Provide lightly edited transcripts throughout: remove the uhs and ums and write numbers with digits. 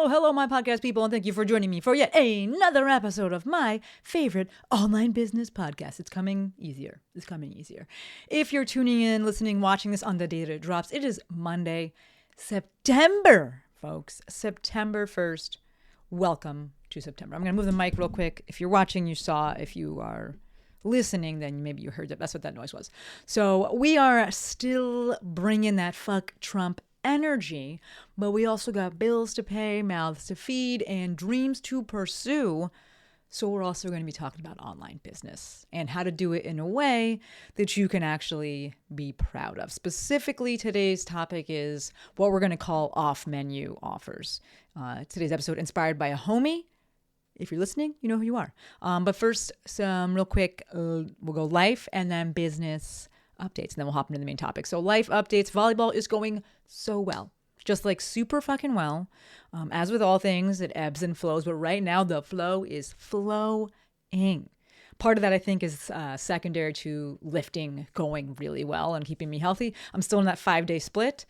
Hello, my podcast people, and thank you for joining me for yet another episode of my favorite online business podcast. It's coming easier. If you're tuning in, listening, watching this on the day that it drops, it is Monday, September, folks. September 1st. Welcome to September. I'm going to move the mic real quick. If you're watching, you saw. If you are listening, then maybe you heard that. That's what that noise was. So we are still bringing that fuck Trump energy, but we also got bills to pay, mouths to feed, and dreams to pursue. So we're also going to be talking about online business and how to do it in a way that you can actually be proud of. Specifically, today's topic is what we're going to call off-menu offers. Today's episode inspired by a homie. If you're listening, you know who you are. But first, some real quick, we'll go life and then business updates, and then we'll hop into the main topic. So life updates, volleyball is going so well, just like super fucking well. As with all things, it ebbs and flows, but right now the flow is flowing. Part of that, I think, is secondary to lifting going really well and keeping me healthy. I'm still in that 5-day split.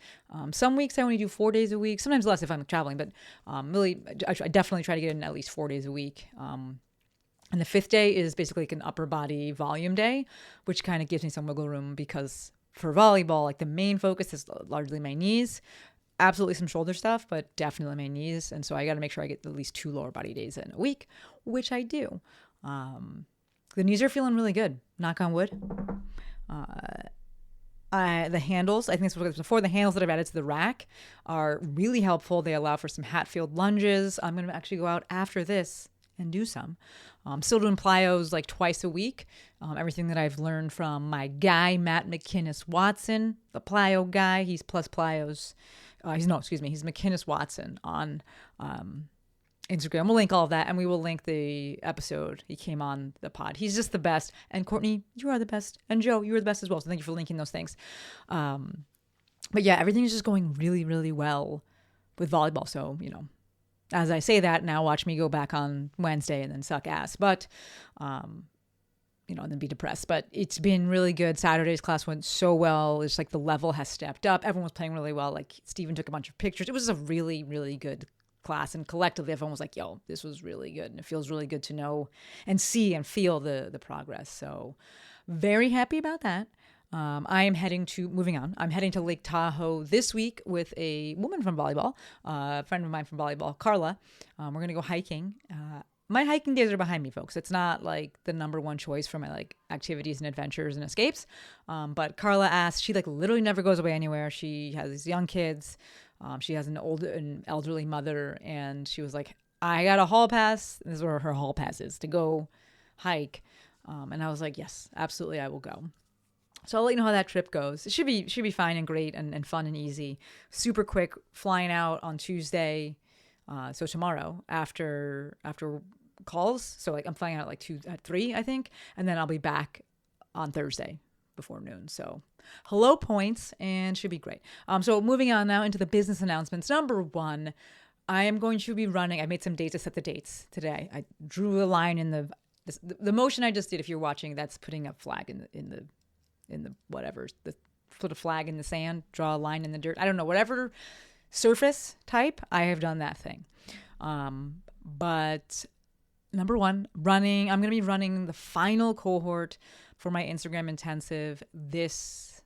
Some weeks I only do 4 days a week, sometimes less if I'm traveling, but really, I definitely try to get in at least 4 days a week. And the 5th day is basically like an upper body volume day, which kind of gives me some wiggle room because for volleyball, like the main focus is largely my knees, absolutely some shoulder stuff, but definitely my knees. And so I got to make sure I get at least 2 lower body days in a week, which I do. The knees are feeling really good, knock on wood. The handles, I think this was before, the handles that I've added to the rack are really helpful. They allow for some Hatfield lunges. I'm going to actually go out after this and do some. Still doing plyos like twice a week. Everything that I've learned from my guy, Matt McInnes Watson, the plyo guy. He's Plus Plyos. He's McInnes Watson on Instagram. We'll link all of that, and we will link the episode he came on the pod. He's just the best. And Courtney, you are the best. And Joe, you are the best as well. So thank you for linking those things. But yeah, everything is just going really, really well with volleyball. So, as I say that, now watch me go back on Wednesday and then suck ass. But, and then be depressed. But it's been really good. Saturday's class went so well. It's like the level has stepped up. Everyone was playing really well. Like Steven took a bunch of pictures. It was a really, really good class. And collectively, everyone was like, yo, this was really good. And it feels really good to know and see and feel the progress. So very happy about that. I'm heading to Lake Tahoe this week with a woman from volleyball, a friend of mine from volleyball, Carla. We're going to go hiking. My hiking days are behind me, folks. It's not like the number one choice for my like activities and adventures and escapes. But Carla asked, she like literally never goes away anywhere. She has these young kids. She has an elderly mother, and she was like, I got a hall pass. This is where her hall pass is to go hike. And I was like, yes, absolutely. I will go. So I'll let you know how that trip goes. It should be fine and great and fun and easy. Super quick, flying out on Tuesday. So tomorrow after calls. So like I'm flying out at 3, I think. And then I'll be back on Thursday before noon. So hello points, and should be great. So moving on now into the business announcements. Number 1, I am going to be running. I made some dates. I set the dates today. I drew a line in the motion I just did. If you're watching, that's putting a flag in the whatever, put a flag in the sand, draw a line in the dirt. I don't know, whatever surface type, I have done that thing. But number 1, running. I'm going to be running the final cohort for my Instagram intensive this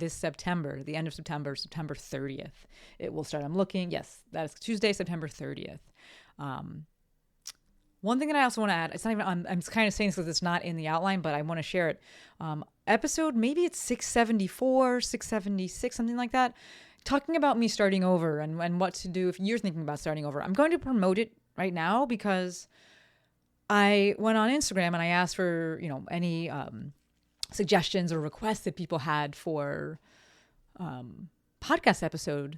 September, the end of September 30th. It will start. I'm looking. Yes, that is Tuesday, September 30th. One thing that I also want to add, it's not even, I'm kind of saying this because it's not in the outline, but I want to share it. Episode, maybe it's 674, 676, something like that, talking about me starting over and what to do if you're thinking about starting over. I'm going to promote it right now because I went on Instagram and I asked for, any suggestions or requests that people had for podcast episode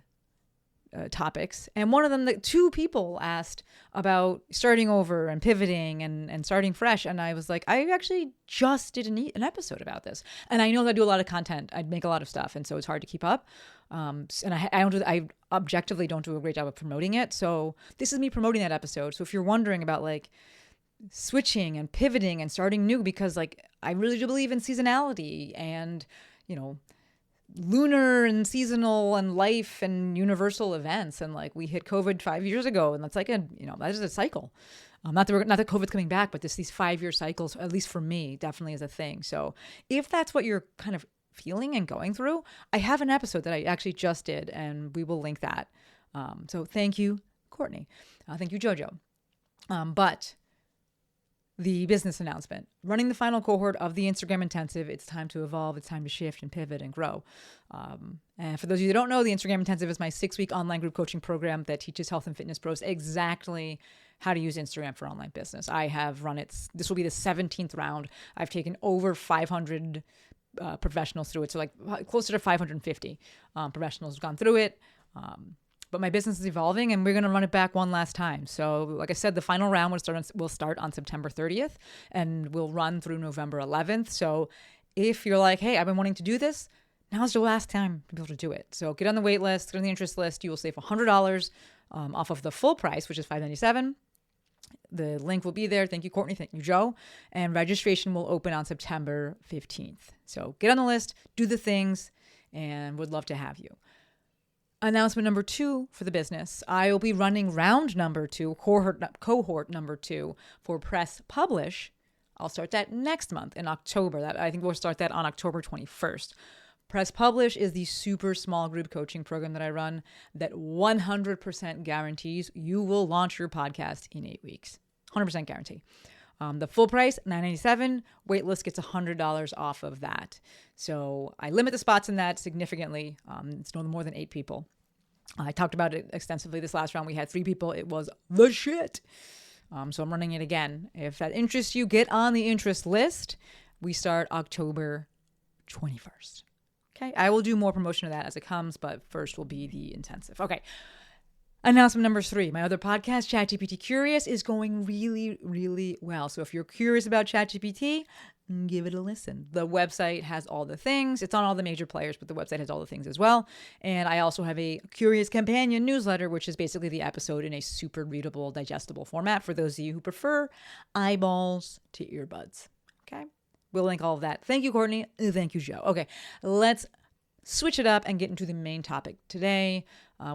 topics. And one of them, 2 people asked about starting over and pivoting and starting fresh. And I was like, I actually just did an episode about this. And I know that I do a lot of content. I make a lot of stuff. And so it's hard to keep up. And I objectively don't do a great job of promoting it. So this is me promoting that episode. So if you're wondering about like switching and pivoting and starting new, because like I really do believe in seasonality and, lunar and seasonal and life and universal events. And like we hit COVID 5 years ago, and that's like that is a cycle. Not that COVID's coming back, but these 5-year cycles, at least for me, definitely is a thing. So if that's what you're kind of feeling and going through, I have an episode that I actually just did, and we will link that. So thank you, Courtney. Thank you, Jojo. But the business announcement, running the final cohort of the Instagram Intensive. It's time to evolve. It's time to shift and pivot and grow. And for those of you that don't know, the Instagram Intensive is my 6-week online group coaching program that teaches health and fitness pros exactly how to use Instagram for online business. I have run it. This will be the 17th round. I've taken over 500 professionals through it. So like closer to 550 professionals have gone through it. But my business is evolving, and we're going to run it back one last time. So like I said, the final round will start on September 30th and will run through November 11th. So if you're like, hey, I've been wanting to do this, now's your last time to be able to do it. So get on the wait list, get on the interest list. You will save $100 off of the full price, which is $597. The link will be there. Thank you, Courtney. Thank you, Joe. And registration will open on September 15th. So get on the list, do the things, and would love to have you. Announcement number 2 for the business. I will be running round number 2, cohort number 2 for Press Publish. I'll start that next month in October. I think we'll start that on October 21st. Press Publish is the super small group coaching program that I run that 100% guarantees you will launch your podcast in 8 weeks. 100% guarantee. The full price, $997. Waitlist gets $100 off of that. So I limit the spots in that significantly. It's no more than 8 people. I talked about it extensively this last round. We had 3 people. It was the shit. So I'm running it again. If that interests you, get on the interest list. We start October 21st. Okay. I will do more promotion of that as it comes, but first will be the intensive. Okay. Announcement number 3, my other podcast, ChatGPT Curious, is going really, really well. So if you're curious about ChatGPT, give it a listen. The website has all the things. It's on all the major players, but the website has all the things as well. And I also have a Curious Companion newsletter, which is basically the episode in a super readable, digestible format for those of you who prefer eyeballs to earbuds. Okay? We'll link all of that. Thank you, Courtney. Thank you, Joe. Okay, let's switch it up and get into the main topic today,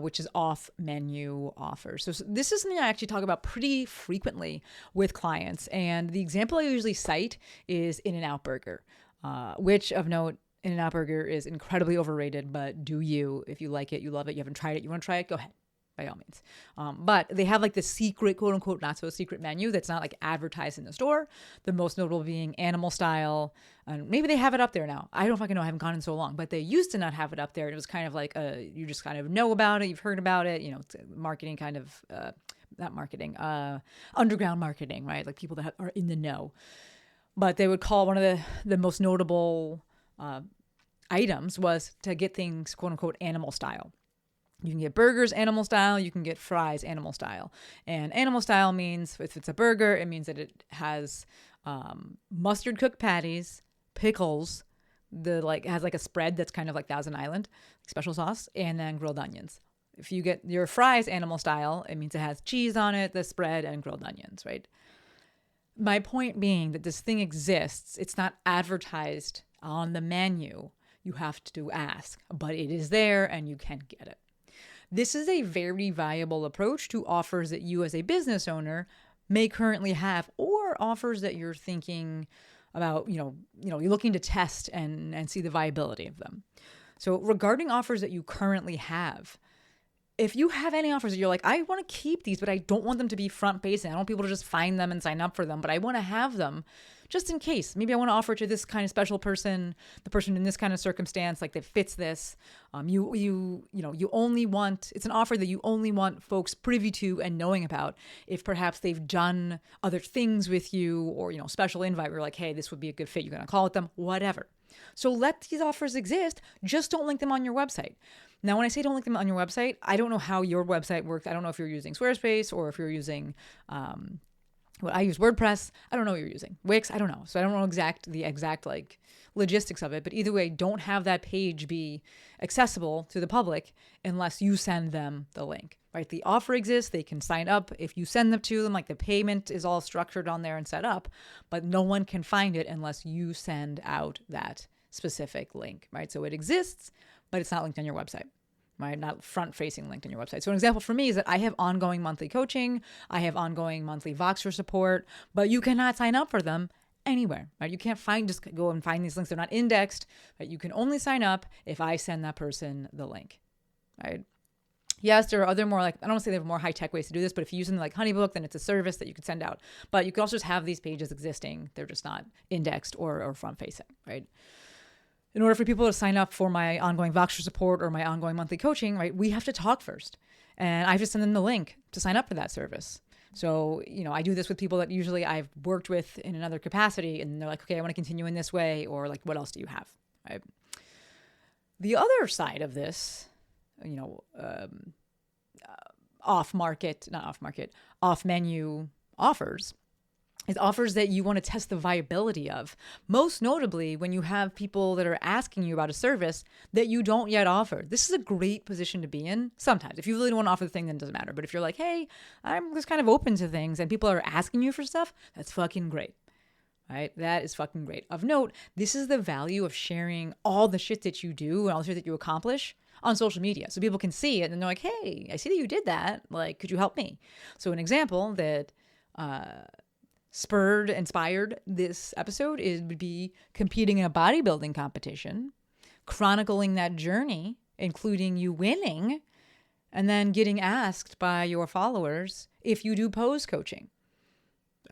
which is off-menu offers. So this is something I actually talk about pretty frequently with clients. And the example I usually cite is In-N-Out Burger, which, of note, In-N-Out Burger is incredibly overrated, but do you. If you like it, you love it, you haven't tried it, you want to try it, go ahead. By all means. But they have like the secret, quote unquote, not so secret menu that's not like advertised in the store. The most notable being animal style. And maybe they have it up there now. I don't fucking know. I haven't gone in so long. But they used to not have it up there. It was kind of like you just kind of know about it. You've heard about it. You know, it's marketing kind of, not marketing, underground marketing, right? Like people that are in the know. But they would call one of the most notable items was to get things, quote unquote, animal style. You can get burgers animal style. You can get fries animal style. And animal style means if it's a burger, it means that it has mustard cooked patties, pickles, has like a spread that's kind of like Thousand Island, special sauce, and then grilled onions. If you get your fries animal style, it means it has cheese on it, the spread, and grilled onions, right? My point being that this thing exists. It's not advertised on the menu. You have to ask, but it is there and you can get it. This is a very viable approach to offers that you as a business owner may currently have, or offers that you're thinking about, you're looking to test and see the viability of them. So regarding offers that you currently have, if you have any offers that you're like, I want to keep these, but I don't want them to be front facing. I don't want people to just find them and sign up for them, but I want to have them just in case. Maybe I want to offer to this kind of special person, the person in this kind of circumstance, like that fits this. You only want, it's an offer that you only want folks privy to and knowing about if perhaps they've done other things with you or, special invite. We're like, hey, this would be a good fit. You're going to call it them, whatever. So let these offers exist. Just don't link them on your website. Now, when I say don't link them on your website, I don't know how your website works. I don't know if you're using Squarespace or if you're using, I use WordPress. I don't know what you're using. Wix, I don't know. So I don't know the exact like logistics of it. But either way, don't have that page be accessible to the public unless you send them the link, right? The offer exists. They can sign up. If you send them to them, like the payment is all structured on there and set up, but no one can find it unless you send out that specific link, right? So it exists, but it's not linked on your website, right? Not front-facing linked on your website. So an example for me is that I have ongoing monthly coaching, I have ongoing monthly Voxer support, but you cannot sign up for them anywhere, right? You can't just go and find these links. They're not indexed, right? You can only sign up if I send that person the link, right? Yes, there are other more I don't want to say they have more high-tech ways to do this, but if you use something like Honeybook, then it's a service that you can send out. But you can also just have these pages existing. They're just not indexed or front-facing, right? In order for people to sign up for my ongoing Voxer support or my ongoing monthly coaching, right, we have to talk first. And I have to send them the link to sign up for that service. So, I do this with people that usually I've worked with in another capacity, and they're like, okay, I want to continue in this way, or like, what else do you have, right? The other side of this, off-menu offers is offers that you want to test the viability of. Most notably, when you have people that are asking you about a service that you don't yet offer. This is a great position to be in sometimes. If you really don't want to offer the thing, then it doesn't matter. But if you're like, hey, I'm just kind of open to things and people are asking you for stuff, that's fucking great. Right? That is fucking great. Of note, this is the value of sharing all the shit that you do and all the shit that you accomplish on social media. So people can see it and they're like, hey, I see that you did that. Like, could you help me? So an example that inspired this episode would be competing in a bodybuilding competition, chronicling that journey, including you winning, and then getting asked by your followers if you do pose coaching,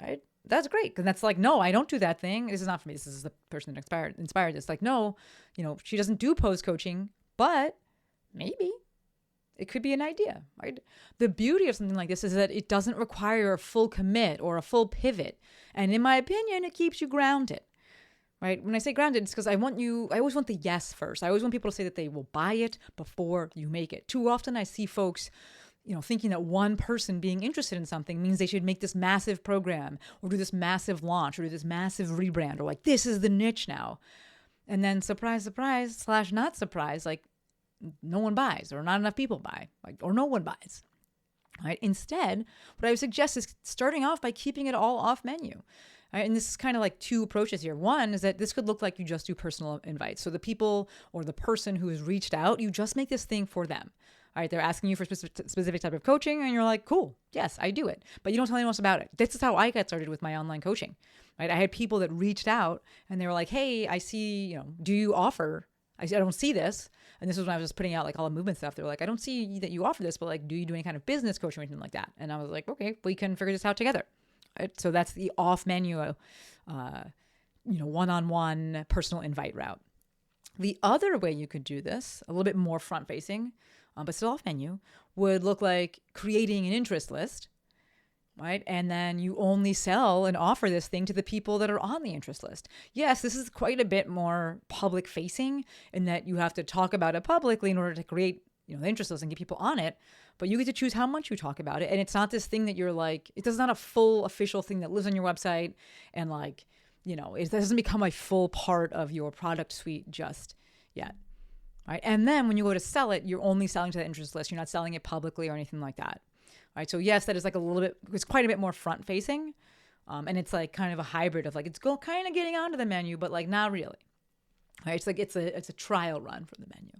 right? That's great. Because that's like, no, I don't do that thing. This is not for me. This is the person that inspired this. Like, no, she doesn't do pose coaching, but maybe it could be an idea, right? The beauty of something like this is that it doesn't require a full commit or a full pivot. And in my opinion, it keeps you grounded, right? When I say grounded, it's because I always want the yes first. I always want people to say that they will buy it before you make it. Too often I see folks, thinking that one person being interested in something means they should make this massive program or do this massive launch or do this massive rebrand or like, this is the niche now. And then surprise, surprise, / not surprise, like, no one buys or not enough people buy, or no one buys, right? Instead, what I would suggest is starting off by keeping it all off menu. Right? And this is kind of like two approaches here. One is that this could look like you just do personal invites. So the people or the person who has reached out, you just make this thing for them. All right, they're asking you for specific type of coaching and you're like, cool, yes, I do it. But you don't tell anyone else about it. This is how I got started with my online coaching, right? I had people that reached out and they were like, hey, I see, do you offer, I don't see this. And this was when I was just putting out like all the movement stuff. They were like, I don't see that you offer this, but like, do you do any kind of business coaching or anything like that? And I was like, okay, we can figure this out together. Right? So that's the off menu, one-on-one personal invite route. The other way you could do this, a little bit more front facing, but still off menu, would look like creating an interest list, right? And then you only sell and offer this thing to the people that are on the interest list. Yes, this is quite a bit more public facing in that you have to talk about it publicly in order to create, the interest list and get people on it. But you get to choose how much you talk about it. And it's not this thing that you're like, it's not a full official thing that lives on your website and like, it doesn't become a full part of your product suite just yet. Right. And then when you go to sell it, you're only selling to the interest list. You're not selling it publicly or anything like that. Right. So yes, that is like it's quite a bit more front facing. And it's like kind of a hybrid of like, it's kind of getting onto the menu, but like not really. Right. It's like, it's a trial run for the menu.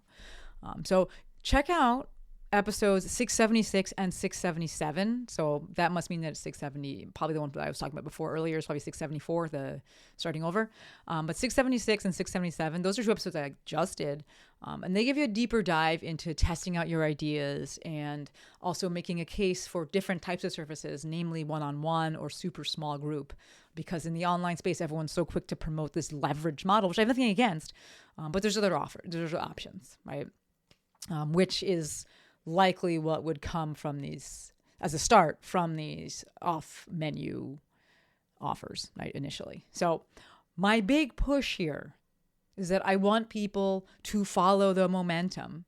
So check out episodes 676 and 677. So that must mean that it's 670, probably the one that I was talking about before earlier is probably 674, the starting over. But 676 and 677, those are two episodes I just did. And they give you a deeper dive into testing out your ideas and also making a case for different types of services, namely one-on-one or super small group. Because in the online space, everyone's so quick to promote this leverage model, which I have nothing against, but there's other options, right? Which is likely what would come from these, as a start, from these off-menu offers, right, initially. So my big push here is that I want people to follow the momentum,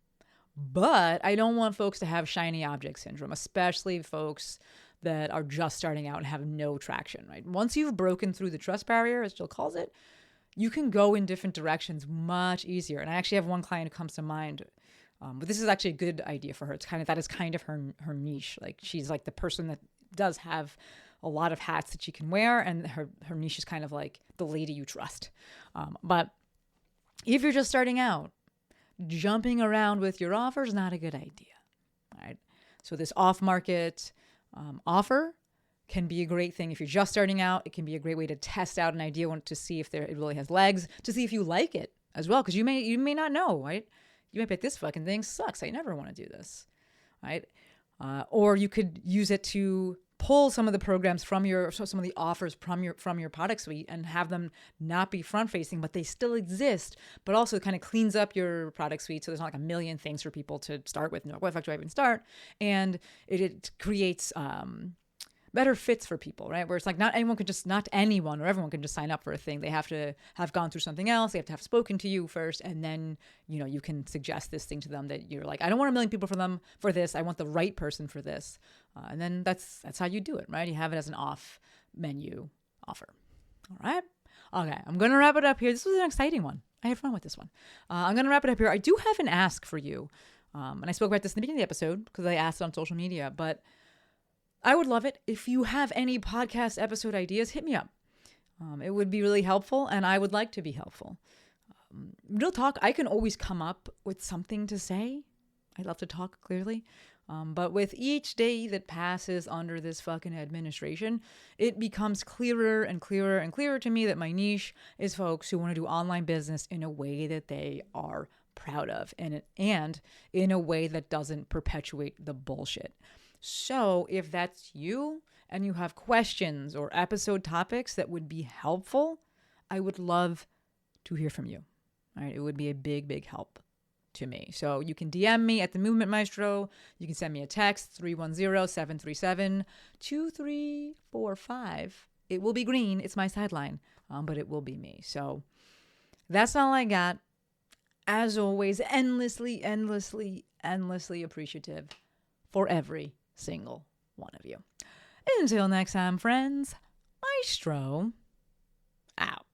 but I don't want folks to have shiny object syndrome, especially folks that are just starting out and have no traction, right? Once you've broken through the trust barrier, as Jill calls it, you can go in different directions much easier. And I actually have one client who comes to mind, but this is actually a good idea for her. That is kind of her niche. Like she's like the person that does have a lot of hats that she can wear, and her niche is kind of like the lady you trust. But If you're just starting out, jumping around with your offer is not a good idea. All right. So this off-market offer can be a great thing if you're just starting out. It can be a great way to test out an idea to see if it really has legs, to see if you like it as well, because you may not know, right? You might be like, this fucking thing sucks. I never want to do this, right? Or you could use it to pull some of the programs some of the offers from your product suite and have them not be front facing, but they still exist, but also kind of cleans up your product suite. So there's not like a million things for people to start with. No, what the fuck do I even start? And it creates, better fits for people, right? Where it's like not anyone or everyone can just sign up for a thing. They have to have gone through something else. They have to have spoken to you first. And then, you can suggest this thing to them that you're like, I don't want a million people for this. I want the right person for this. And then that's how you do it, right? You have it as an off menu offer. All right. Okay. I'm going to wrap it up here. This was an exciting one. I had fun with this one. I'm going to wrap it up here. I do have an ask for you. And I spoke about this in the beginning of the episode because I asked it on social media, but I would love it if you have any podcast episode ideas, hit me up. It would be really helpful, and I would like to be helpful. Real talk, I can always come up with something to say. I love to talk, clearly. But with each day that passes under this fucking administration, it becomes clearer and clearer and clearer to me that my niche is folks who want to do online business in a way that they are proud of and in a way that doesn't perpetuate the bullshit. So if that's you and you have questions or episode topics that would be helpful, I would love to hear from you. All right. It would be a big, big help to me. So you can DM me at the Movement Maestro. You can send me a text, 310-737-2345. It will be green. It's my sideline, but it will be me. So that's all I got. As always, endlessly, endlessly, endlessly appreciative for every single one of you. Until next time, friends, Maestro out.